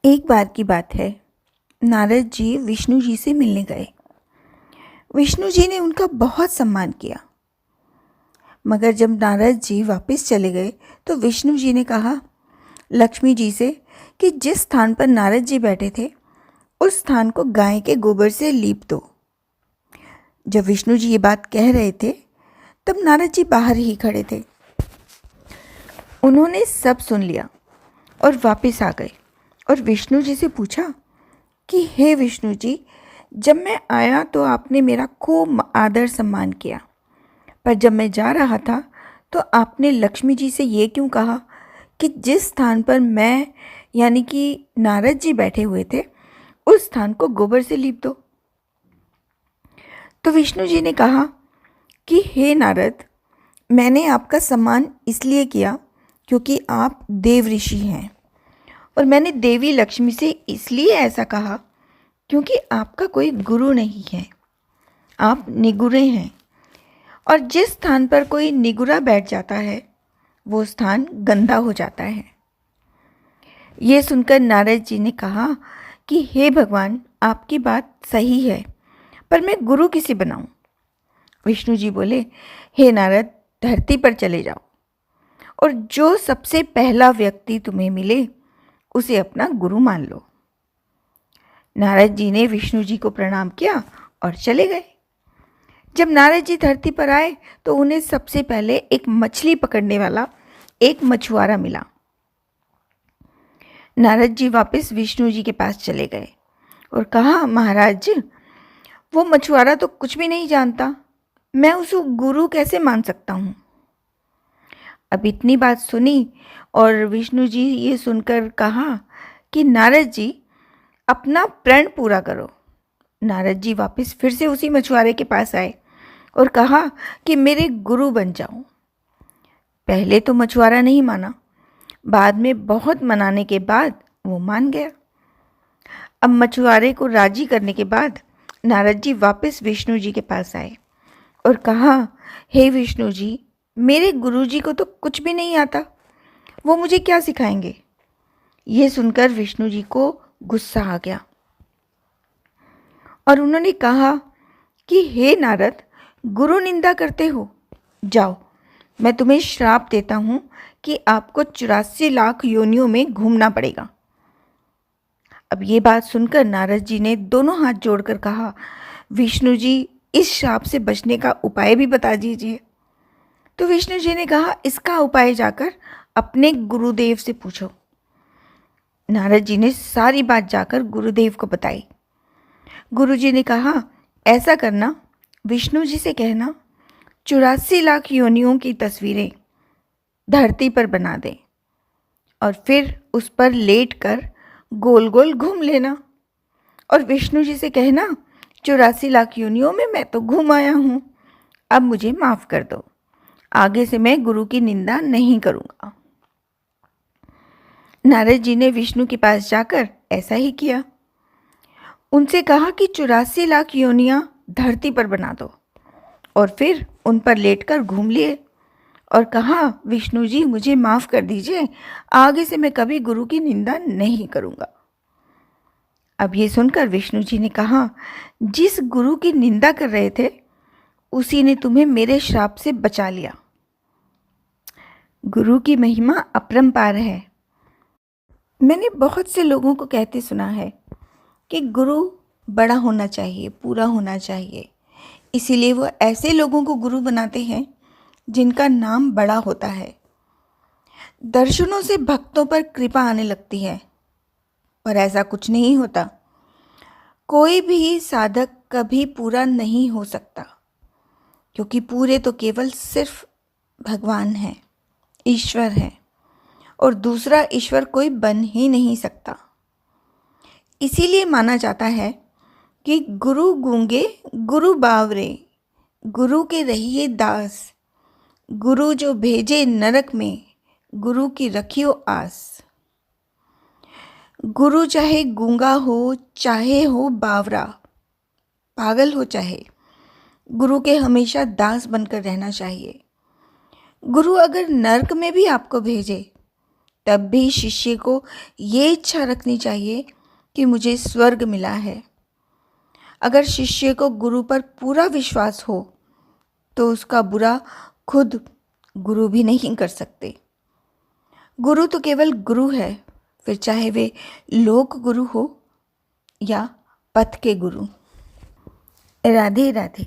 एक बार की बात है। नारद जी विष्णु जी से मिलने गए। विष्णु जी ने उनका बहुत सम्मान किया, मगर जब नारद जी वापस चले गए तो विष्णु जी ने कहा लक्ष्मी जी से कि जिस स्थान पर नारद जी बैठे थे उस स्थान को गाय के गोबर से लीप दो। जब विष्णु जी ये बात कह रहे थे तब नारद जी बाहर ही खड़े थे। उन्होंने सब सुन लिया और वापस आ गए और विष्णु जी से पूछा कि हे विष्णु जी, जब मैं आया तो आपने मेरा खूब आदर सम्मान किया, पर जब मैं जा रहा था तो आपने लक्ष्मी जी से ये क्यों कहा कि जिस स्थान पर मैं यानी कि नारद जी बैठे हुए थे उस स्थान को गोबर से लीप दो। तो विष्णु जी ने कहा कि हे नारद, मैंने आपका सम्मान इसलिए किया क्योंकि आप देव ऋषि हैं, और मैंने देवी लक्ष्मी से इसलिए ऐसा कहा क्योंकि आपका कोई गुरु नहीं है, आप निगुरे हैं, और जिस स्थान पर कोई निगुरा बैठ जाता है वो स्थान गंदा हो जाता है। ये सुनकर नारद जी ने कहा कि हे भगवान, आपकी बात सही है, पर मैं गुरु किसे बनाऊं? विष्णु जी बोले, हे नारद, धरती पर चले जाओ और जो सबसे पहला व्यक्ति तुम्हें मिले उसे अपना गुरु मान लो। नारद जी ने विष्णु जी को प्रणाम किया और चले गए। जब नारद जी धरती पर आए तो उन्हें सबसे पहले एक मछली पकड़ने वाला एक मछुआरा मिला। नारद जी वापस विष्णु जी के पास चले गए और कहा, महाराज, वो मछुआरा तो कुछ भी नहीं जानता, मैं उसे गुरु कैसे मान सकता हूँ? अब इतनी बात सुनी और विष्णु जी ये सुनकर कहा कि नारद जी, अपना प्रण पूरा करो। नारद जी वापस फिर से उसी मछुआरे के पास आए और कहा कि मेरे गुरु बन जाओ। पहले तो मछुआरा नहीं माना, बाद में बहुत मनाने के बाद वो मान गया। अब मछुआरे को राजी करने के बाद नारद जी वापस विष्णु जी के पास आए और कहा, हे विष्णु जी, मेरे गुरु जी को तो कुछ भी नहीं आता, वो मुझे क्या सिखाएंगे? ये सुनकर विष्णु जी को गुस्सा आ गया और उन्होंने कहा कि हे नारद, गुरु निंदा करते हो, जाओ, मैं तुम्हें श्राप देता हूँ कि आपको 84 लाख योनियों में घूमना पड़ेगा। अब ये बात सुनकर नारद जी ने दोनों हाथ जोड़कर कहा, विष्णु जी, इस श्राप से बचने का उपाय भी बता दीजिए। तो विष्णु जी ने कहा, इसका उपाय जाकर अपने गुरुदेव से पूछो। नारद जी ने सारी बात जाकर गुरुदेव को बताई। गुरुजी ने कहा, ऐसा करना, विष्णु जी से कहना 84 लाख योनियों की तस्वीरें धरती पर बना दें और फिर उस पर लेट कर गोल गोल घूम लेना, और विष्णु जी से कहना 84 लाख योनियों में मैं तो घूम आया हूँ, अब मुझे माफ़ कर दो, आगे से मैं गुरु की निंदा नहीं करूँगा। नारद जी ने विष्णु के पास जाकर ऐसा ही किया। उनसे कहा कि 84 लाख योनियाँ धरती पर बना दो और फिर उन पर लेटकर घूम लिए और कहा, विष्णु जी, मुझे माफ़ कर दीजिए, आगे से मैं कभी गुरु की निंदा नहीं करूँगा। अब ये सुनकर विष्णु जी ने कहा, जिस गुरु की निंदा कर रहे थे उसी ने तुम्हें मेरे श्राप से बचा लिया। गुरु की महिमा अपरंपार है। मैंने बहुत से लोगों को कहते सुना है कि गुरु बड़ा होना चाहिए, पूरा होना चाहिए, इसीलिए वो ऐसे लोगों को गुरु बनाते हैं जिनका नाम बड़ा होता है। दर्शनों से भक्तों पर कृपा आने लगती है, पर ऐसा कुछ नहीं होता। कोई भी साधक कभी पूरा नहीं हो सकता, क्योंकि पूरे तो केवल सिर्फ भगवान हैं, ईश्वर हैं, और दूसरा ईश्वर कोई बन ही नहीं सकता। इसीलिए माना जाता है कि गुरु गूंगे गुरु बावरे, गुरु के रहिए दास, गुरु जो भेजे नरक में, गुरु की रखियो आस। गुरु चाहे गूंगा हो, चाहे हो बावरा, पागल हो चाहे, गुरु के हमेशा दास बनकर रहना चाहिए। गुरु अगर नरक में भी आपको भेजे तब भी शिष्य को ये इच्छा रखनी चाहिए कि मुझे स्वर्ग मिला है। अगर शिष्य को गुरु पर पूरा विश्वास हो तो उसका बुरा खुद गुरु भी नहीं कर सकते। गुरु तो केवल गुरु है, फिर चाहे वे लोक गुरु हो या पथ के गुरु। राधे राधे।